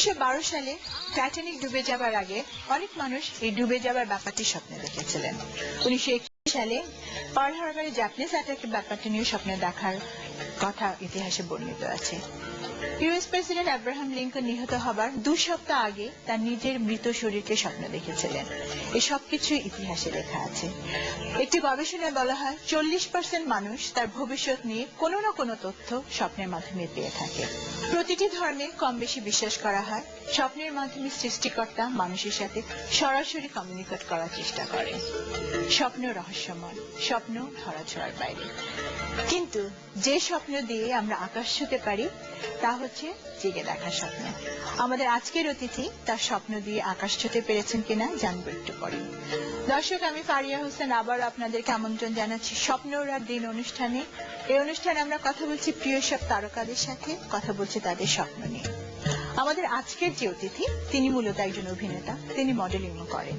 1912 সালে টাইটানিক ডুবে যাবার আগে অনেক মানুষ এই ডুবে যাবার ব্যাপারটি স্বপ্নে দেখেছিলেন। 1921 সালে পার্ল হারবারে জাপানিজ অ্যাটাকের ব্যাপারটি নিয়ে স্বপ্নে দেখার কথা ইতিহাসে বর্ণিত আছে। ইউএস প্রেসিডেন্ট আব্রাহাম লিঙ্কন নিহত হবার 2 সপ্তাহ আগে তার নিজের মৃত শরীরকে স্বপ্নে দেখেছিলেন। এই সবকিছু ইতিহাসে লেখা আছে। একটি গবেষণায় বলা হয় 40% মানুষ তার ভবিষ্যৎ নিয়ে কোনো না কোনো তথ্য স্বপ্নের মাধ্যমে পেয়ে থাকে। প্রতিটি ধর্মে কম বেশি বিশ্বাস করা হয় স্বপ্নের মাধ্যমে সৃষ্টিকর্তা মানুষের সাথে সরাসরি কমিউনিকেট করার চেষ্টা করে। স্বপ্ন রহস্যময়, স্বপ্ন ধরাছোঁয়ার বাইরে। কিন্তু যে স্বপ্ন দিয়ে আমরা আকাশ ছুঁতে পারি তা হচ্ছে জেগে দেখা স্বপ্ন। আমাদের আজকের অতিথি তার স্বপ্ন দিয়ে আকাশ ছুঁতে পেরেছেন কিনা জানবো একটু পরে। দর্শক, আমি ফারিয়া হোসেন আবার আপনাদেরকে আমন্ত্রণ জানাচ্ছি স্বপ্ন ওড়ার দিন অনুষ্ঠানে। এই অনুষ্ঠানে আমরা কথা বলছি প্রিয় সব তারকাদের সাথে, কথা বলছি তাদের স্বপ্ন নিয়ে। আমাদের আজকের যে অতিথি তিনি মূলত একজন অভিনেতা, তিনি মডেলিংও করেন।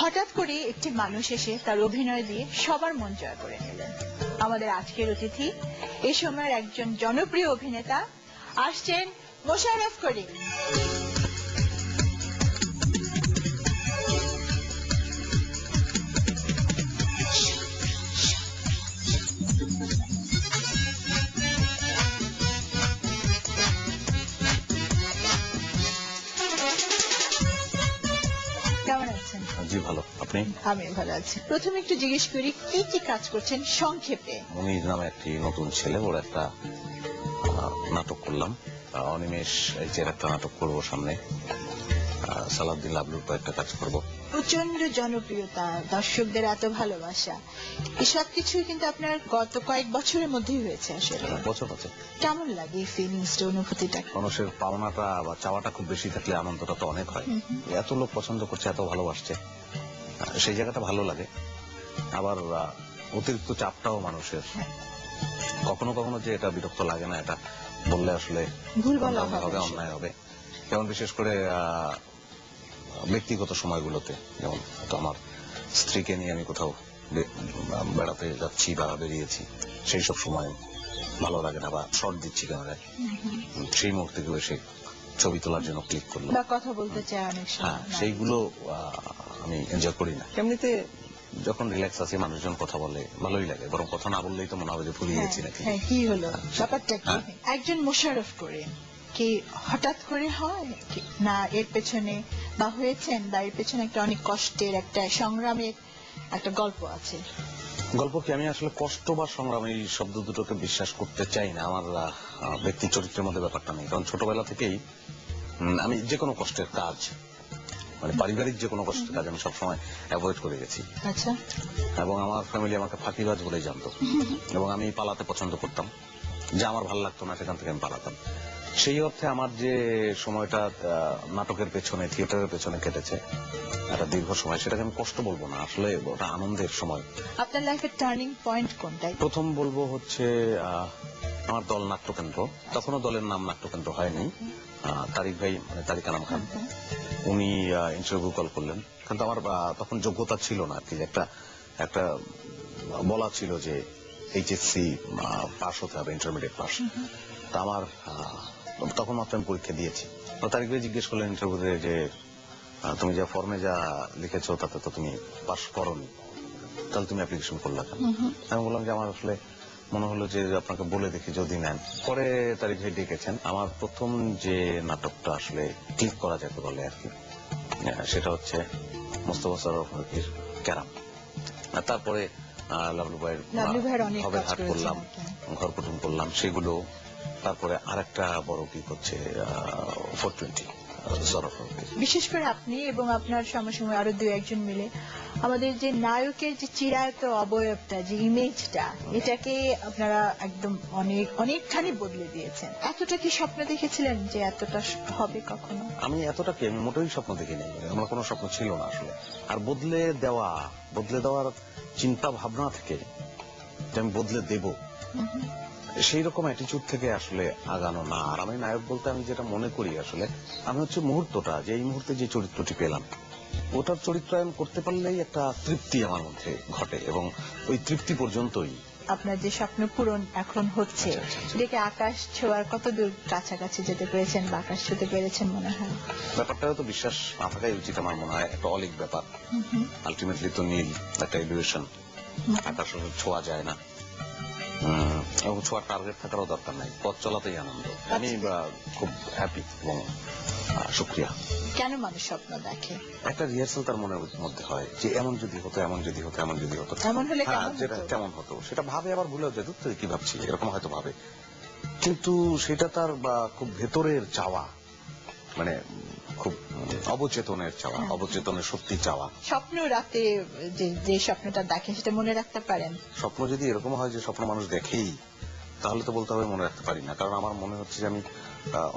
হঠাৎ করে একটি মানুষ এসে তার অভিনয় দিয়ে সবার মন জয় করে নিলেন। আমাদের আজকের অতিথি এই সময়ের একজন জনপ্রিয় অভিনেতা, আসছেন মোশাররফ করিম। কেমন আছেন? জি ভালো, আপনি? আমি ভালো আছি। প্রথমে একটু জিজ্ঞেস করি কি কি কাজ করছেন সংক্ষেপে। মনির নামে একটি নতুন ছেলে, ওর একটা নাটক করলাম। অনিমেষ এই যে একটা নাটক করবো সামনে। সালাউদ্দিন লাবলুর কয়েকটা কাজ করবো। প্রচন্ড জনপ্রিয়তা, দর্শকদের এত ভালোবাসা, এই সবকিছু কিন্তু আপনার গত কয়েক বছরের মধ্যেই হয়েছে। আসলে বছর আছে। কেমন লাগে এই ফিলিংসটা, অনুভূতিটা? মানুষের পাওনাটা বা চাওয়াটা খুব বেশি থাকলে আনন্দটা তো অনেক হয়। এত লোক পছন্দ করছে, এত ভালোবাসছে, সেই জায়গাটা ভালো লাগে। আবার অতিরিক্ত চাপটাও মানুষের কখনো কখনো যে এটা বিরক্ত লাগে না, এটা বললে আসলে ভুল বলা হবে, অন্যায় হবে। যেমন বিশেষ করে ব্যক্তিগত সময়গুলোতে, যেমন তো আমার স্ত্রীকে নিয়ে আমি কোথাও বেড়াতে যাচ্ছি বা বেরিয়েছি, সেই সব সময় ভালো লাগে না, বা শর্ট দিচ্ছি ক্যামেরায়, সেই মুহূর্তে কেউ এসে ছবি তোলার জন্য ক্লিক করলো বা কথা বলতে চায় অনেক সময়, সেইগুলো আমি এনজয় করি না। এমনিতে যখন রিল্যাক্স আছে মানুষজন কথা বলে ভালোই লাগে, বরং কথা না বললেই তো মনে হবে যে ভুলিয়ে গেছি নাকি। হ্যাঁ, কি হলো ব্যাপারটা কি? একজন মোশাররফ করিম কি হঠাৎ করে হয় না, এর পেছনে বা হয়েছেন বা এর পেছনে একটা অনেক কষ্টের, একটা সংগ্রামের একটা গল্প আছে? গল্প কি, আমি আসলে কষ্ট বা সংগ্রাম এই শব্দ দুটোকে বিশ্বাস করতে চাই না। আমার ব্যক্তি চরিত্রের মধ্যে ব্যাপারটা নেই, কারণ ছোটবেলা থেকেই আমি যে কোনো কষ্টের কাজ, মানে পারিবারিক যে কোনো কষ্টের কাজ আমি সবসময় অ্যাভয়েড করে গেছি। আচ্ছা। এবং আমার ফ্যামিলি আমাকে ফাঁকিবাজ বলেই জানতো, এবং আমি পালাতে পছন্দ করতাম। যে আমার ভালো লাগতো না সেখান থেকে আমি পালাতাম। সেই অর্থে আমার যে সময়টা নাটকের পেছনে, থিয়েটারের পেছনে কেটেছে একটা দীর্ঘ সময়, সেটাকে আমি কষ্ট বলবো না, আসলে ওটা আনন্দের সময়। আপনার লাইফের টার্নিং পয়েন্ট কোনটা? প্রথম বলবো হচ্ছে আমার দল নাট্যকেন্দ্র, তখনও দলের নাম নাট্যকেন্দ্র হয়নি। তারিক ভাই, মানে তারিক আনাম খান, উনি ইন্টারভিউ কল করলেন, কিন্তু আমার তখন যোগ্যতা ছিল না আর কি। একটা বলা ছিল যে এইচএসসি পাস হতে হবে, ইন্টারমিডিয়েট পাস। তা আমার তখন মাত্র আমি পরীক্ষা দিয়েছি। তারিক ভাই জিজ্ঞেস করলেন ইন্টারভিউতে যে তুমি যা ফর্মে যা লিখেছো তাতে তো তুমি পাস করোনি, তাহলে তুমি অ্যাপ্লিকেশন করলে কেন? আমি বললাম যে আমার আসলে মনে হলো যে আপনাকে বলে দেখি যদি নেন। পরে তারিক ভাই ডেকেছেন। আমার প্রথম যে নাটকটা আসলে ক্লিক করা যেতে বলে আর কি, সেটা হচ্ছে মোস্তফা সরোয়ারের ক্যারাম। তারপরে লাবলু ভাইয়ের হবে হাট করলাম, ঘর কুটুম করলাম, সেগুলো। তারপরে আরেকটা বড় ক্লিক হচ্ছে 420। বিশেষ করে আপনি এবং আপনার সমসাময়িক আরো 2-1 মিলে আমাদের যে নায়কের যে চিরায়ত অবয়বটা, যে ইমেজটা, এটাকে আপনারা একদম অনেকখানি বদলে দিয়েছেন। এতটা কি স্বপ্ন দেখেছিলেন যে এতটা হবে কখনো? আমি এতটা কি, আমি মোটেই স্বপ্ন দেখিনি। আমার কোনো স্বপ্ন ছিল না আসলে। আর বদলে দেওয়ার চিন্তা ভাবনা থেকে যে আমি বদলে দেব, সেই রকম অ্যাটিচিউড থেকে আসলে আগানো না। আর আমি নায়ক বলতে আমি যেটা মনে করি, আসলে আমি হচ্ছে মুহূর্তটা, যে এই মুহূর্তে যে চরিত্রটি পেলাম, ওটার চরিত্রায়ন করতে পারলেই একটা তৃপ্তি আমার মধ্যে ঘটে, এবং ওই তৃপ্তি পর্যন্তই আপনার যে স্বপ্ন পূরণ এখন হচ্ছে এটাকে আকাশ ছোঁয়ার কত দূর কাছাকাছি যেতে পেরেছেন বা আকাশ ছুঁতে পেরেছেন মনে হয়? ব্যাপারটা তো বিশ্বাস না থাকাই উচিত আমার মনে হয়, একটা অলিক ব্যাপার। আলটিমেটলি তো নীল একটা ইলিউশন, আকাশ ছোঁয়া যায় না। এবং ছোঁয়ার টার্গেট থাকারও দরকার নাই, পথ চলাতেই আনন্দ। আমি খুব হ্যাপি এবং শুক্রিয়া। কেন মানুষ স্বপ্ন দেখে? একটা রিহার্সাল তার মনের মধ্যে হয় যে এমন যদি হতো, এমন যদি হতো, এমন যদি হতো, এমন হলে হ্যাঁ কেমন যেটা হতো? কেমন হতো সেটা ভাবে, আবার ভুলেও যায় তুই কি ভাবছি, এরকম হয়তো ভাবে। কিন্তু সেটা তার খুব ভেতরের চাওয়া, মানে খুব অবচেতনের চাওয়া, অবচেতনের সত্যি চাওয়া। স্বপ্ন রাতে যে স্বপ্নটা দেখেন সেটা মনে রাখতে পারেন? স্বপ্ন যদি এরকম হয় যে স্বপ্ন মানুষ দেখেই, তাহলে তো বলতে হবে মনে রাখতে পারি না। কারণ আমার মনে হচ্ছে যে আমি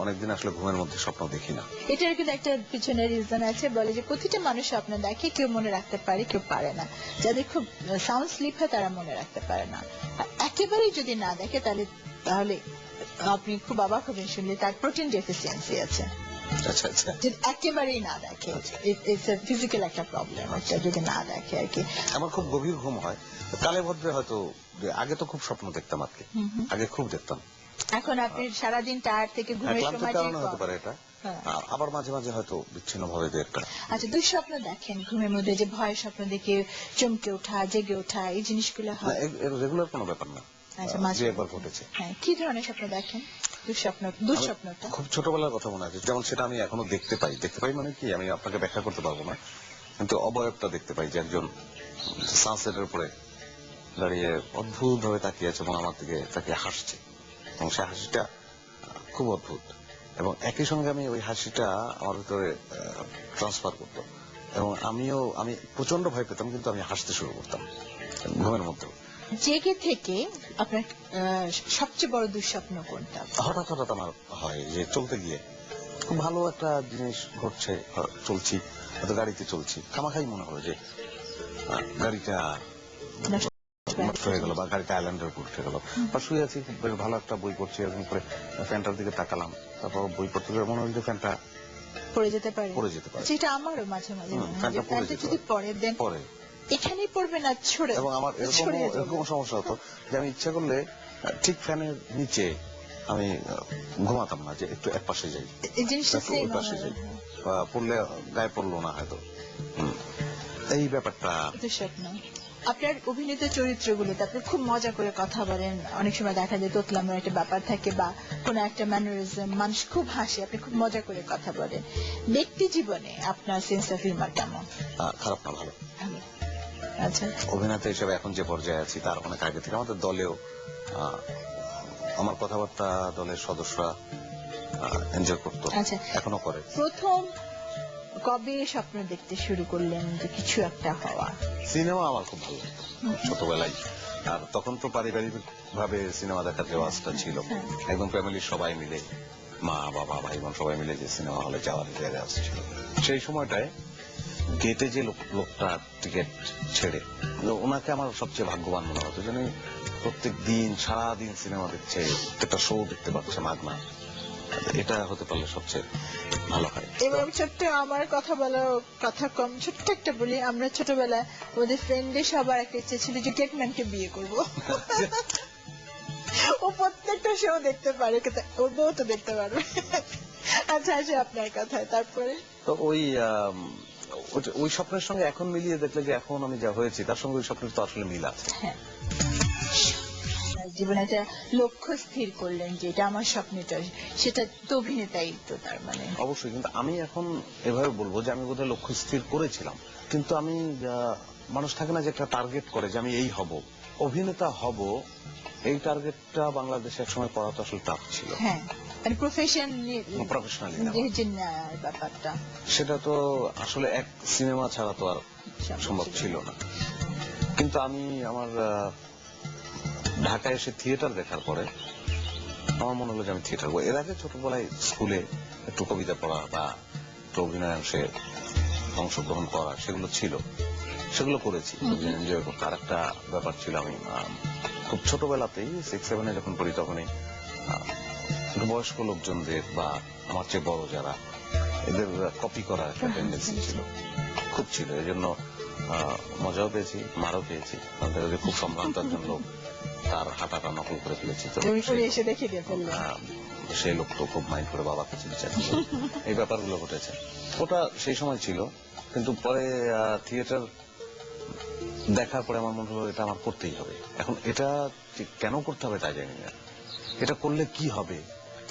অনেকদিন আসলে ঘুমের মধ্যে স্বপ্ন দেখি না। এটার কিন্তু একটা পিছনে রিজন আছে, বলে যে প্রতিটা মানুষ স্বপ্ন দেখে, কেউ মনে রাখতে পারে কেউ পারে না। যাদের খুব সাউন্ড স্লিপ হয় তারা মনে রাখতে পারে না। আর একেবারেই যদি না দেখে তাহলে তাহলে আপনি খুব অবাক হবেন শুনলে তার প্রোটিন ডেফিসিয়েন্সি আছে। আচ্ছা আচ্ছা। যদি একেবারেই না দেখে, ইটস এ ফিজিক্যাল একটা প্রবলেম, এটা যদি না দেখে আর কি। আমার খুব গভীর ঘুম হয়, কালে ভদ্রে হয়তো। আগে তো খুব স্বপ্ন দেখতাম আর কি, আগে খুব দেখতাম। এখন আপনি সারাদিন টায়ার থেকে ঘুমের ক্লান্তির সময় কারণে হতে পারে এটা। হ্যাঁ। আবার মাঝে মাঝে হয়তো বিচ্ছিন্ন ভাবে একটা। আচ্ছা, দুঃস্বপ্ন দেখেন ঘুমের মধ্যে, যে ভয়ের স্বপ্ন দেখে চমকে ওঠা, জেগে ওঠা, এই জিনিসগুলো হয়? রেগুলার কোনো ব্যাপার না, আচ্ছা, যে মাঝে একবার ঘটেছে। হ্যাঁ, কি ধরনের স্বপ্ন দেখেন? দুঃস্বপ্নটা খুব ছোটবেলার কথা মনে আছে, যেমন সেটা আমি এখনো দেখতে পাই। দেখতে পাই মানে কি, আমি আপনাকে ব্যাখ্যা করতে পারবো না, কিন্তু অবয়বটা দেখতে পাই যে একজন সানসেটের উপরে দাঁড়িয়ে অদ্ভুত ভাবে তাকিয়ে আছে এবং আমার দিকে তাকিয়ে হাসছে, এবং সে হাসিটা খুব অদ্ভুত। এবং একই সঙ্গে আমি ওই হাসিটা আমার ভিতরে ট্রান্সফার করতো, এবং আমি প্রচন্ড ভয় পেতাম, কিন্তু আমি হাসতে শুরু করতাম ঘুমের মধ্যে। জেগে থেকে আপনার সবচেয়ে বড় দুঃস্বপ্ন কোনটা? হঠাৎ হঠাৎ আমার হয় যে চলতে গিয়ে খুব ভালো একটা জিনিস ঘটছে, চলছি হয়তো গাড়িতে চলছি, খামাখাই মনে হলো যে গাড়িটা নষ্ট হয়ে গেল, বা গাড়িটা আইল্যান্ডের উপর উঠে গেল, বা শুয়ে আছি বেশ ভালো একটা বই পড়ছি, এরকম করে ফ্যানটার দিকে তাকালাম, তারপর বই পড়তে গিয়ে মনে হলো যে ফ্যানটা পড়ে যেতে পারে। যেটা আমারও মাঝে মাঝে মনে হয় যে ফ্যানটা যদি পড়ে দেন পরে এখানেই পড়বে না, ছড়ে। এবং আমার এরকম সমস্যা হতো যে আমি ইচ্ছা করলে ঠিক ফ্যানের নিচে আমি ঘুমাতাম না, যে একটু এক পাশে যাই, এই জিনিসটা ওই পাশে যাই, পড়লে গায়ে পড়লো না হয়তো। এই ব্যাপারটা দুঃস্বপ্ন। আপনার অভিনীত চরিত্রগুলোতে আপনি খুব মজা করে কথা বলেন, অনেক সময় দেখা যায় তোতলামের একটা ব্যাপার থাকে, বা কোন একটা ম্যানারিজম, মানুষ খুব হাসে, আপনি খুব মজা করে কথা বলেন। ব্যক্তি জীবনে আপনার সেন্স অফ হিউমার কেমন? খারাপ না, ভালো। আচ্ছা, অভিনেতা হিসেবে এখন যে পর্যায়ে আছি তার অনেক আগে থেকে আমাদের দলেও আমার কথাবার্তা দলের সদস্যরা এনজয় করতো, এখনো করে। প্রথম কবে স্বপ্ন দেখতে শুরু করলেন যে কিছু একটা হওয়া? সিনেমা আমার খুব ভালো লাগতো ছোটবেলায়, আর তখন তো পারিবারিক ভাবে সিনেমা দেখার রেওয়াজটা ছিল, একদম ফ্যামিলির সবাই মিলে, মা বাবা ভাই বোন সবাই মিলে যে সিনেমা হলে যাওয়ার রেওয়াজ ছিল। সেই সময়টায় গেটে যে লোকটা টিকিট ছেড়ে, ওনাকে আমার সবচেয়ে ভাগ্যবান মনে হতো, যেন প্রত্যেক দিন সারাদিন সিনেমা দেখছে, প্রত্যেকটা শো দেখতে পাচ্ছে মাগনা। এটা হতে পারলে সবচেয়ে ভালো হয়। এবং ছোট্ট আমার কথা বলার কথা কম, ছোট্ট একটা বলি, আমরা ছোটবেলায় আমাদের ফ্রেন্ডদের সবার একটা ইচ্ছে ছিল যে গেটম্যানকে বিয়ে করবো। ও প্রত্যেকটা শো দেখতে পারে, ওর বউ তো দেখতে পারবে। আচ্ছা, আসে আপনার কথায়, তারপরে তো ওই স্বপ্নের সঙ্গে এখন মিলিয়ে দেখলে যে এখন আমি যা হয়েছি তার সঙ্গে ওই স্বপ্নের তো আসলে মিল আছে। জীবনে একটা লক্ষ্য স্থির করলেন যে এটা আমার স্বপ্নটা, সেটা তো অভিনেতাই তো, তার মানে অবশ্যই। কিন্তু আমি এখন এভাবে বলবো যে আমি বোধহয় লক্ষ্য স্থির করেছিলাম, কিন্তু আমি মানুষ থাকে না যে একটা টার্গেট করে যে আমি এই হব, অভিনেতা হব, এই টার্গেটটা বাংলাদেশে একসময় করা তো আসলে টাফ ছিল। হ্যাঁ, মানে প্রফেশনালি ব্যাপারটা, সেটা তো আসলে এক সিনেমা ছাড়া তো আর সম্ভব ছিল না। কিন্তু আমি আমার ঢাকায় এসে থিয়েটার দেখার পরে আমার মনে হলো যে আমি থিয়েটার করবো। এর আগে ছোটবেলায় স্কুলে একটু কবিতা পড়া বা একটু অভিনয় অংশে অংশগ্রহণ করা, সেগুলো ছিল, সেগুলো করেছি, এনজয় করতে। আর একটা ব্যাপার ছিল, আমি খুব ছোটবেলাতেই 6-7 যখন পড়ি তখনই বয়স্ক লোকজনদের বা আমার চেয়ে বড় যারা, এদের কপি করার একটা টেন্ডেন্সি ছিল, খুব ছিল। এই জন্য মজাও পেয়েছি, মারও পেয়েছি, খুব সম্ভ্রান্ত একজন লোক, তার হাঁটাটা নকল করে ফেলেছি। তো উনি এসে দেখে দিয়ে ফেললেন। সেই লোক তো খুব মাইন্ড করে বাবার কাছে বিচার দিল। এই ব্যাপারগুলো ঘটেছে। ওটা সেই সময় ছিল, কিন্তু পরে থিয়েটার দেখার পরে আমার মনে হলো এটা আমার করতেই হবে। এখন এটা ঠিক কেন করতে হবে তা জানি না, এটা করলে কি হবে,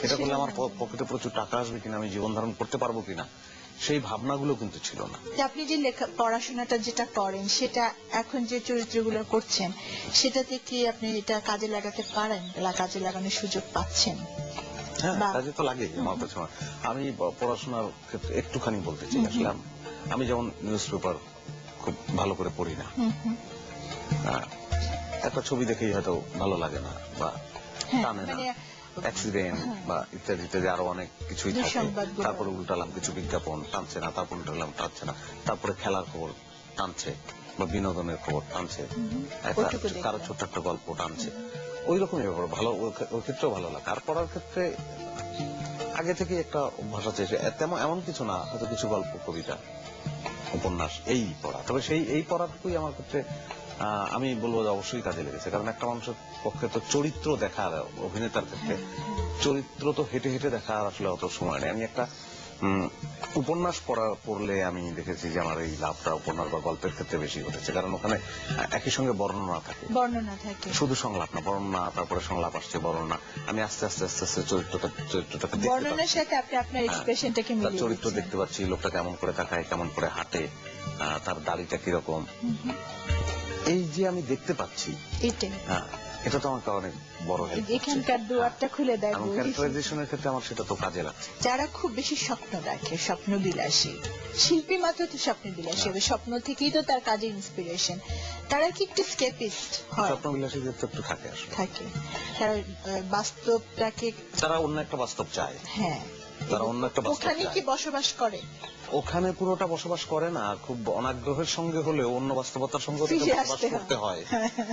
এটা করলে আমার পকেটে প্রচুর টাকা আসবে কিনা, আমি জীবন ধারণ করতে পারবো কিনা, সেই ভাবনাগুলো কিন্তু ছিল না। যে আপনি যে পড়াশোনাটা যেটা করেন সেটা এখন যে চরিত্রগুলো করছেন সেটাতে কি আপনি এটা কাজে লাগাতে পারেন, কাজে লাগানোর সুযোগ পাচ্ছেন? হ্যাঁ, কাজে তো লাগেই আমার কাছে। আমি পড়াশোনার ক্ষেত্রে একটুখানি বলতে চাই, আসলে আমি যেমন নিউজ পেপার খুব ভালো করে পড়ি না। একটা ছবি দেখেই হয়তো ভালো লাগে না বা টানে না, অ্যাক্সিডেন্ট বা ইত্যাদি ইত্যাদি আরো অনেক কিছুই থাকে। তারপরে উল্টালাম কিছু বিজ্ঞাপন, টানছে না, তারপর উল্টালাম, টানছে না, তারপরে খেলার খবর টানছে বা বিনোদনের খবর টানছে, কারো ছোট্ট একটা গল্প টানছে, ওই রকমই ব্যাপার। ভালো, ওই ক্ষেত্রেও ভালো লাগে। আর পড়ার ক্ষেত্রে আগে থেকে একটা অভ্যাস আছে, তেমন এমন কিছু না, হয়তো কিছু গল্প, কবিতা, উপন্যাস এই পড়া। তবে এই পড়াটুকুই আমার ক্ষেত্রে আমি বলবো যে অবশ্যই কাজে লেগেছে। কারণ একটা মানুষের পক্ষে তো চরিত্র দেখার, অভিনেতার ক্ষেত্রে চরিত্র তো হেঁটে হেঁটে দেখার আসলে অত সময় নেই। আমি একটা উপন্যাস পড়লে আমি দেখেছি যে আমার এই লাভটা উপন্যাস বা গল্পের ক্ষেত্রে বেশি ঘটেছে। কারণ ওখানে একই সঙ্গে বর্ণনা থাকে, শুধু সংলাপ না, বর্ণনা, তারপরে সংলাপ আসছে, বর্ণনা, আমি আস্তে আস্তে আস্তে আস্তে চরিত্রটাকে বর্ণনার সাথে আপনি আপনার এক্সপ্রেশনটাকে মিলিয়ে তার চরিত্র দেখতে পাচ্ছি, লোকটা কেমন করে তাকায়, কেমন করে হাঁটে, তার দাড়িটা কিরকম, এই যে আমি দেখতে পাচ্ছি, এটা তো আমাকে অনেক বড় হেল্প। এখানকার দুয়ারটা খুলে দেয়। ক্যারেক্টারাইজেশনের ক্ষেত্রে আমার সেটা তো কাজে লাগছে। যারা খুব বেশি স্বপ্ন দেখে, স্বপ্ন বিলাসী শিল্পী মাত্র তো স্বপ্ন বিলাসী হবে, স্বপ্ন থেকেই তো তার কাজের ইন্সপিরেশন, তারা কি একটু স্কেপিস্ট হয়? স্বপ্ন বিলাসীদের তো একটু থাকে, আসলে থাকে। তারা বাস্তবটাকে, তারা অন্য একটা বাস্তব চায়। হ্যাঁ, তারা অন্য একটা বাস্তব চায়। ওখানে কি বসবাস করে? ওখানে পুরোটা বসবাস করে না, খুব অনাগ্রহের সঙ্গে হলেও অন্য বাস্তবতার সঙ্গে বসবাস করতে হয়।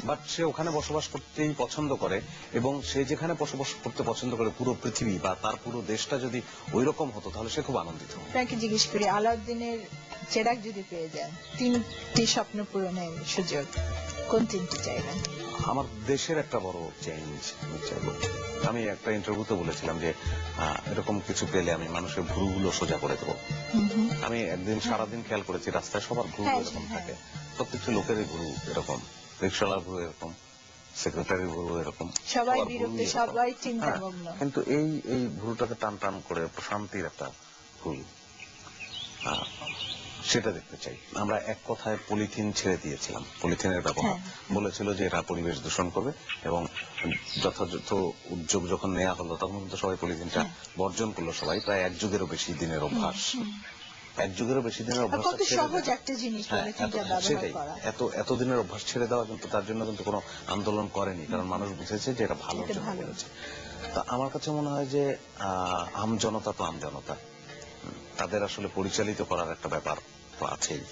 বাট সে ওখানে বসবাস করতেই পছন্দ করে, এবং সে যেখানে বসবাস করতে পছন্দ করে পুরো পৃথিবী বা তার পুরো দেশটা যদি ওই রকম হতো তাহলে সে খুব আনন্দিত। আপনাকে জিজ্ঞেস করি, আলাউদ্দিনের চেরাগ যদি পেয়ে যান, 3টি স্বপ্ন পূরণের সুযোগ, কোন 3টি চাইবেন? আমার দেশের একটা বড় চেঞ্জ চাইবো। আমি একটা ইন্টারভিউতে বলেছিলাম যে এরকম কিছু পেলে আমি মানুষের ভুরুগুলো সোজা করে দেবো। আমি একদিন সারাদিন খেয়াল করেছি রাস্তায় সবার ভুরু এরকম থাকে, প্রত্যেকটি লোকেরই ভুরু এরকম, রিক্সাওয়ালার ভুরু এরকম, সেক্রেটারির ভুরু এরকম, সবাই বিরক্ত, সবাই চিন্তামগ্ন। কিন্তু এই ভুরুটাকে টান টান করে শান্তির একটা ভুল, সেটা দেখতে চাই। আমরা এক কথায় পলিথিন ছেড়ে দিয়েছিলাম, পলিথিনের ব্যবহার, বলেছিল যে এটা পরিবেশ দূষণ করবে, এবং যথাযথ উদ্যোগ যখন নেওয়া হলো তখন কিন্তু সবাই পলিথিনটা বর্জন করলো। সবাই প্রায় 1 যুগেরও বেশি দিনের অভ্যাস, 1 যুগেরও বেশি দিনের অভ্যাস, সেটাই এত দিনের অভ্যাস ছেড়ে দেওয়া, কিন্তু তার জন্য কিন্তু কোনো আন্দোলন করেনি, কারণ মানুষ বুঝেছে যে এটা ভালো বলেছে। তা আমার কাছে মনে হয় যে আমজনতা তো আমজনতা, তাদের আসলে পরিচালিত করার একটা ব্যাপার তো আছেই।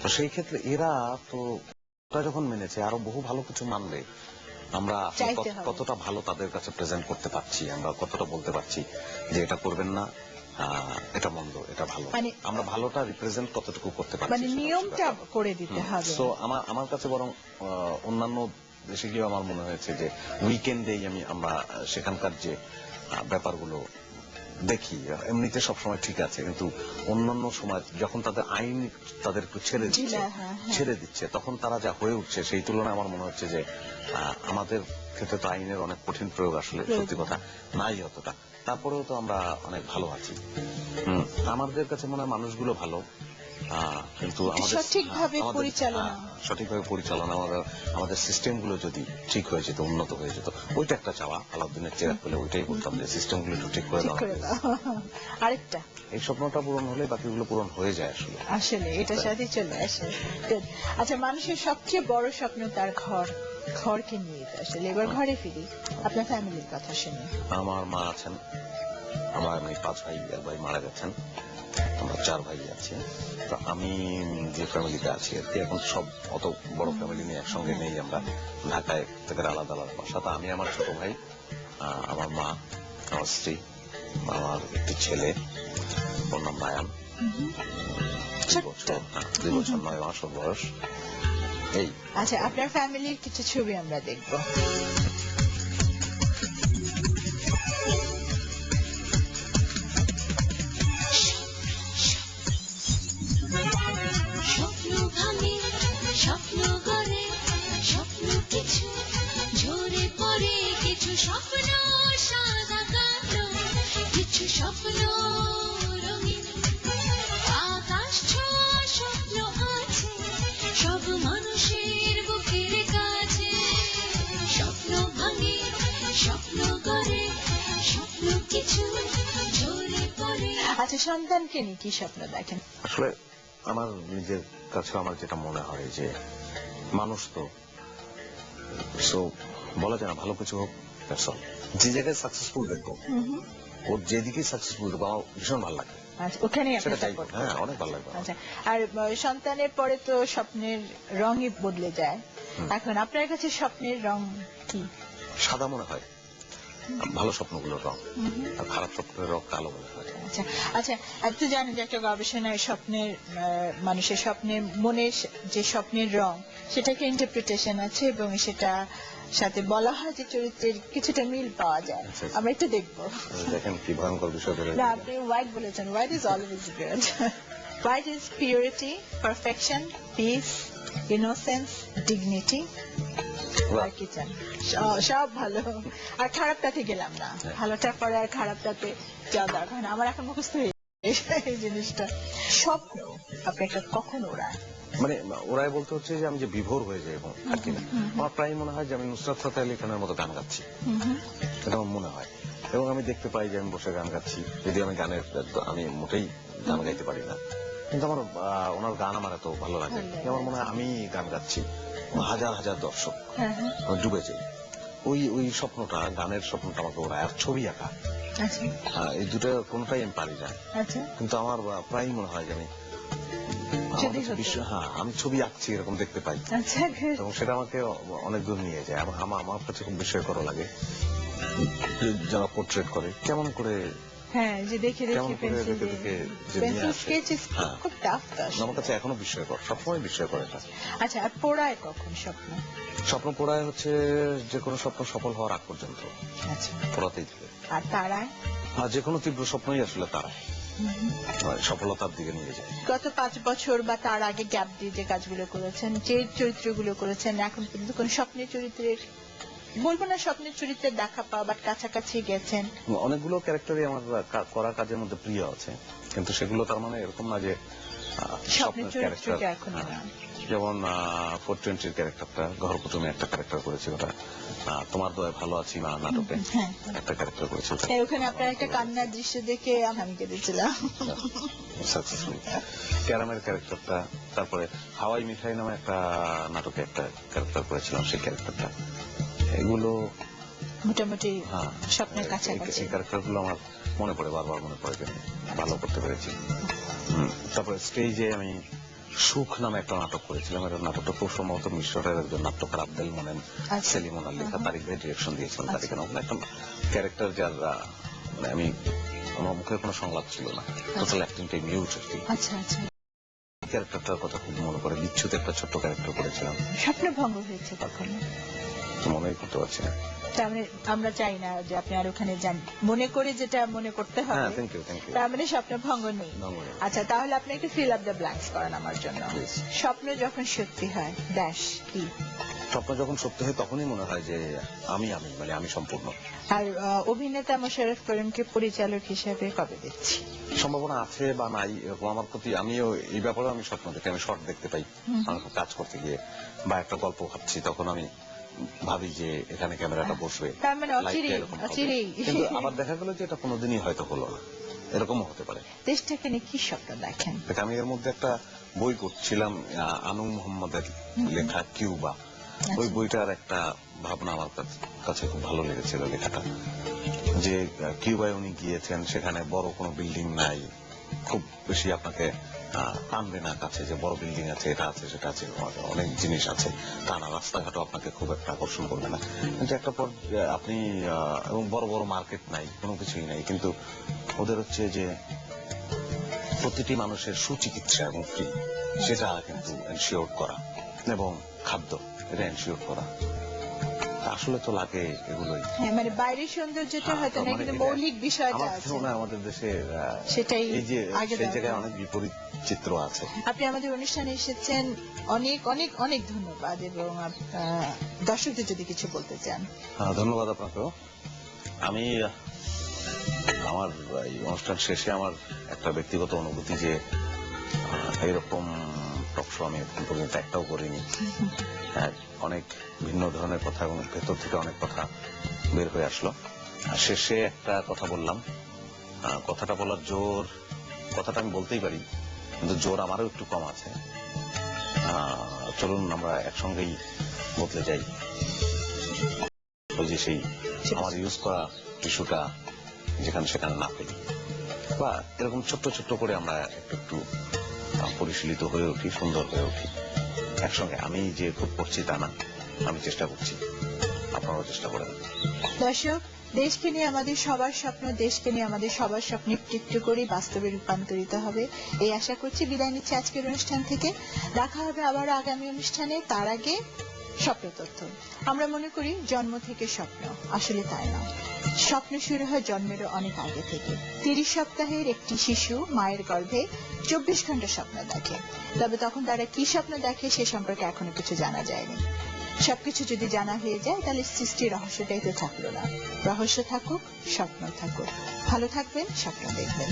তো সেই ক্ষেত্রে এরা তো যখন মেনেছে, আরো বহু ভালো কিছু মানবে। আমরা কতটা ভালো তাদের কাছে প্রেজেন্ট করতে পারছি, আমরা কতটা বলতে পারছি যে এটা করবেন না, এটা মন্দ, এটা ভালো, আমরা ভালোটা রিপ্রেজেন্ট কতটুকু করতে পারছি, মানে নিয়মটা করে দিতে হবে। তো আমার কাছে বরং অন্যান্য দেশে গিয়ে আমার মনে হয়েছে যে উইকেন্ডেই আমরা সেখানকার যে ব্যাপারগুলো দেখি, এমনিতে সবসময় ঠিক আছে, কিন্তু অন্যান্য সময় যখন তাদের আইন তাদের একটু ছেড়ে দিচ্ছে তখন তারা যা হয়ে উঠছে, সেই তুলনায় আমার মনে হচ্ছে যে আমাদের ক্ষেত্রে তো আইনের অনেক কঠিন প্রয়োগ আসলে সত্যি কথা নাই অতটা, তারপরেও তো আমরা অনেক ভালো আছি। আমাদের কাছে মনে হয় মানুষগুলো ভালো, কিন্তু সঠিকভাবে পরিচালনা, আমাদের সিস্টেম গুলো যদি ঠিক হয়ে যেত, উন্নত হয়ে যেত, ওইটা একটা চাওয়া। আলাউদ্দিনের চেরাগ পেলে ওইটাই বলতাম যে সিস্টেম গুলো একটু ঠিক করে দেওয়া। আরেকটা, এই স্বপ্নটা পূরণ হলে বাকিগুলো পূরণ হয়ে যায় আসলে এটার সাথে চলে আসে। আচ্ছা, মানুষের সবচেয়ে বড় স্বপ্ন তার ঘরকে নিয়ে, আসলে এবার ঘরে ফিরি, আপনার ফ্যামিলির কথা শুনি। আমার মা আছেন, আমি 5 ভাই, 1 ভাই মারা গেছেন, আমরা 4 ভাই আছি। তো আমি যে ফ্যামিলিতে আছি আর কি, এখন সব অত বড় ফ্যামিলি নিয়ে একসঙ্গে নেই, আমরা ঢাকায় থেকে আলাদা আলাদা বাসা। তা আমি, আমার ছোট ভাই, আমার মা, আমার স্ত্রী, আমার একটি ছেলে, ওর নাম নায়ান, 2 বছর 9 মাস ওর বয়স। এই আচ্ছা, আপনার ফ্যামিলির কিছু ছবি আমরা দেখব। স্বপ্ন ভাঙে, স্বপ্ন গড়ে, স্বপ্ন কিছু ঝরে পড়ে, কিছু স্বপ্ন সাদা কালো, কিছু স্বপ্ন রঙিন। আকাশ ছোঁয়া স্বপ্ন আছে সব মানুষের বুকের কাছে। স্বপ্ন ভাঙে, স্বপ্ন গড়ে, স্বপ্ন কিছু ঝরে পড়ে। আচ্ছা, সন্তানকে নিয়ে কি স্বপ্ন দেখেন? আসলে আমার নিজের কাছে আমার যেটা মনে হয় যে মানুষ তো সো বলা যায় না ভালো কিছু হোক, that's all। যে জায়গায় সাকসেসফুল দেখবো, ওর যেদিকে সাকসেসফুল দেখবো আমার ভীষণ ভালো লাগে, আচ্ছা, ওখানেই আপনি সেটা চাই। support হ্যাঁ, করেন। অনেক ভালো লাগবে আমার। আচ্ছা, আর সন্তানের পরে তো স্বপ্নের রঙই বদলে যায়। এখন আপনার কাছে স্বপ্নের রং কি? সাদা মনে হয় ভালো স্বপ্নগুলোর রং, আর খারাপ স্বপ্নের রং কালো মনে হয়। আচ্ছা আচ্ছা, আপনি জানেন যে একটা গবেষণায় স্বপ্নের মানুষের স্বপ্নের মনের যে স্বপ্নের রং সেটাকে ইন্টারপ্রিটেশন আছে এবং সেটা সাথে বলা হয় যে চরিত্রের কিছুটা মিল পাওয়া যায়। আচ্ছা, আচ্ছা। আমরা একটু দেখবো। দেখেন কি ভয়ঙ্কর বিষয় বলে। না, আপনি হোয়াইট বলেছেন। White is always good. White is purity, perfection, peace, innocence, dignity. আর কি চান? সব ভালো। আর খারাপটাতে গেলাম না, ভালোটার পরে আর খারাপটাতে যাওয়া দরকার না। আমার এখন মুখস্থ হয়ে গেছে এই জিনিসটা। স্বপ্ন আপনি একটা কখন ওড়ায়? মানে ওরাই বলতে হচ্ছে যে আমি যে বিভোর হয়ে যাই এবং থাকি না, আমার প্রায় মনে হয় যে আমি নুসরাত ফাতে আলী খানের মতো গান গাচ্ছি, এটা আমার মনে হয়। এবং আমি দেখতে পাই যে আমি বসে গান গাচ্ছি, যদি আমি গানের আমি মোটেই গান গাইতে পারি না, কিন্তু আমার ওনার গান আমার এত ভালো লাগে, আমার মনে হয় আমি গান গাচ্ছি, হাজার হাজার দর্শক, আমি ডুবে যাই। ওই ওই স্বপ্নটা, গানের স্বপ্নটা আমাকে ওরা। আর ছবি আঁকা, আচ্ছা এই দুটো কোনোটাই আমি পারি না, আচ্ছা, কিন্তু আমার প্রায় মনে হয় যে আমি যদি হতো। হ্যাঁ, আমি ছবি আঁকছি এরকম দেখতে পাই, আচ্ছা good. এবং সেটা আমাকে অনেক দূর নিয়ে যায়। আমার কাছে খুব বিস্ময়কর লাগে যে যারা পোর্ট্রেট করে কেমন করে, হ্যাঁ, যে দেখে কেমন দেখে করে পেন্সিল দেখে দেখে যে নিয়ে পেন্সিল আসে। স্কেচ ইজ হ্যাঁ। খুব টাফ। আমার কাছে এখনো বিস্ময়কর, সবসময় বিস্ময়কর এটা। আচ্ছা, আর পোড়ায় কখন স্বপ্ন? স্বপ্ন পড়ায় হচ্ছে যে কোনো স্বপ্ন সফল হওয়ার আগ পর্যন্ত আচ্ছা, পড়াতেই থাকে। আর তারায়? আর যে কোনো তীব্র স্বপ্নই আসলে তারা সফলতার দিকে নিয়ে যায়। গত 5 বছর বা তার আগে গ্যাপ দিয়ে যে কাজগুলো করেছেন, যে চরিত্রগুলো করেছেন, এখন পর্যন্ত কোন স্বপ্নের চরিত্রের, বলবো না স্বপ্নের চরিত্রের দেখা পাওয়া, বাট কাছাকাছি গেছেন? অনেকগুলো ক্যারেক্টারই আমার করা কাজের মধ্যে প্রিয় আছে, কিন্তু সেগুলো তার মানে এরকম না যে স্বপ্নের ক্যারেক্টার। চরিত্রটা এখন না। যেমন 420 ক্যারেক্টারটা, ঘরকুটুমে একটা ক্যারেক্টার করেছি, ওটা তোমার দয়ে ভালো আছি মা নাটকে হ্যাঁ। একটা ক্যারেক্টার করেছি, হ্যাঁ, ওখানে আপনার একটা কান্নার দৃশ্য দেখে আমি কেঁদেছিলাম। সাকসেসফুল। ক্যারামের ক্যারেক্টারটা, তারপরে হাওয়াই মিঠাই নামে একটা নাটকে একটা ক্যারেক্টার করেছিলাম, সেই ক্যারেক্টারটা। এগুলো মোটামুটি হ্যাঁ, স্বপ্নের কাছাকাছি। এই ক্যারেক্টারগুলো আমার মনে পড়ে, বারবার মনে পড়ে যে ভালো করতে পেরেছি। তারপরে স্টেজে আমি সুখ নামে একটা নাটক করেছিলাম, একটা নাটকটা খুব সম্ভবত মিশরের একজন নাট্যকার আব্দুল মোনেম সেলিমুনার লেখা, তারিক ভাই ডিরেকশন দিয়েছিলেন। তারিক একটা ক্যারেক্টার যার মানে আমি, আমার মুখে কোনো সংলাপ ছিল না, টোটাল অ্যাক্টিংটাই মিউট। আচ্ছা আচ্ছা, ক্যারেক্টারটার কথা খুব মনে পড়ে। বিচ্ছুতে একটা ছোট্ট ক্যারেক্টার করেছিলাম, স্বপ্ন ভঙ্গ হয়েছে কখনো? মনেই করতে পারছি না। তার মানে আমরা চাই না যে আপনি আর ওখানে যান, মনে করে যেটা মনে করতে হ্যাঁ, হবে, থ্যাংক ইউ, থ্যাংক ইউ। তার মানে স্বপ্ন ভঙ্গ নেই। ভঙ্গ নেই। আচ্ছা, তাহলে আপনি একটু ফিল আপ দ্য ব্ল্যাঙ্কস করেন আমার জন্য। Please. স্বপ্ন যখন সত্যি হয় ড্যাশ কি? স্বপ্ন যখন সত্যি হয় তখনই মনে হয় যে আমি মানে আমি সম্পূর্ণ। আর অভিনেতা মোশাররফ করিমকে পরিচালক হিসেবে কবে দেখছি? সম্ভাবনা আছে বা নাই এরকম আমার প্রতি, আমিও এই ব্যাপারে আমি স্বপ্ন দেখি, আমি শর্ট দেখতে পাই আমার কাজ করতে গিয়ে, বা একটা গল্প ভাবছি, তখন আমি ভাবি যে এখানে ক্যামেরাটা বসবে, তার মানে লাইটটা অচিরেই এরকম হবে। অচিরেই কিন্তু আবার দেখা গেল যে এটা কোনোদিনই হয়তো হলো না, এরকমও হতে পারে। দেশটাকে নিয়ে কি স্বপ্ন দেখেন? দেখ, আমি এর মধ্যে একটা বই পড়ছিলাম, আনু মোহাম্মদের লেখা কিউবা। ওই বইটার একটা ভাবনা আমার কাছে খুব ভালো লেগেছিল, লেখাটা যে কিউবায় উনি গিয়েছেন, সেখানে বড় কোনো বিল্ডিং নাই, খুব বেশি আপনাকে টানবে না কাছে যে বড় বিল্ডিং আছে, এটা আছে সেটা আছে, অনেক জিনিস আছে, তা না, রাস্তাঘাটও আপনাকে খুব একটা আকর্ষণ করবে না, কিন্তু একটা পর আপনি এবং বড় বড় মার্কেট নাই, কোনো কিছুই নাই, কিন্তু ওদের হচ্ছে যে প্রতিটি মানুষের সুচিকিৎসা এবং ফ্রি, সেটা কিন্তু এনশিওর করা, এবং খাদ্য এটা এনশিওর করা। আসলে তো লাগে এগুলোই। হ্যাঁ, মানে বাইরের সৌন্দর্যটা হয়তো না, মানে কিন্তু এটা- মৌলিক বিষয়টা আমার আছে। কাছে মনে হয় আমাদের দেশে সেটাই এই যে আগে সেই দরকার। জায়গায় অনেক বিপরীত চিত্র আছে। আপনি আমাদের অনুষ্ঠানে এসেছেন, অনেক অনেক অনেক ধন্যবাদ। এবং দর্শকদের যদি কিছু বলতে চান। ধন্যবাদ আপনাকেও। আমি আমার এই অনুষ্ঠান শেষে আমার একটা ব্যক্তিগত অনুভূতি যে এইরকম টক শো আমি এখন পর্যন্ত একটাও করিনি। অনেক ভিন্ন ধরনের কথা এবং ভেতর থেকে অনেক কথা বের হয়ে আসলো। আর শেষে একটা কথা বললাম, কথাটা বলার জোর, কথাটা আমি বলতেই পারি কিন্তু জোর আমারও একটু কম আছে। চলুন আমরা একসঙ্গেই বদলে যাই। ওই যে সেই আমার ইউজ করা টিস্যুটা যেখানে সেখানে না ফেলি, বা এরকম ছোট্ট ছোট্ট করে আমরা একটু একটু পরিশীলিত হয়ে উঠি, সুন্দর হয়ে উঠি একসঙ্গে। আমি যে খুব করছি তা না, আমি চেষ্টা করছি, আপনারাও চেষ্টা করেন। দর্শক, দেশকে নিয়ে আমাদের সবার স্বপ্ন, দেশকে নিয়ে আমাদের সবার স্বপ্ন একটু একটু করে বাস্তবে রূপান্তরিত হবে, এই আশা করছি। বিদায় নিচ্ছি আজকের অনুষ্ঠান থেকে। দেখা হবে আবার আগামী অনুষ্ঠানে। তার আগে স্বপ্ন তথ্য। আমরা মনে করি জন্ম থেকে স্বপ্ন, আসলে তাই না। স্বপ্ন শুরু হয় জন্মের অনেক আগে থেকে। 30 সপ্তাহের একটি শিশু মায়ের গর্ভে 24 ঘন্টা স্বপ্ন দেখে। তবে তখন তারা কি স্বপ্ন দেখে সে সম্পর্কে এখনো কিছু জানা যায়নি। সবকিছু যদি জানা হয়ে যায় তাহলে সৃষ্টির রহস্যটাই তো থাকলো না। রহস্য থাকুক, স্বপ্ন থাকুক। ভালো থাকবেন, স্বপ্ন দেখবেন।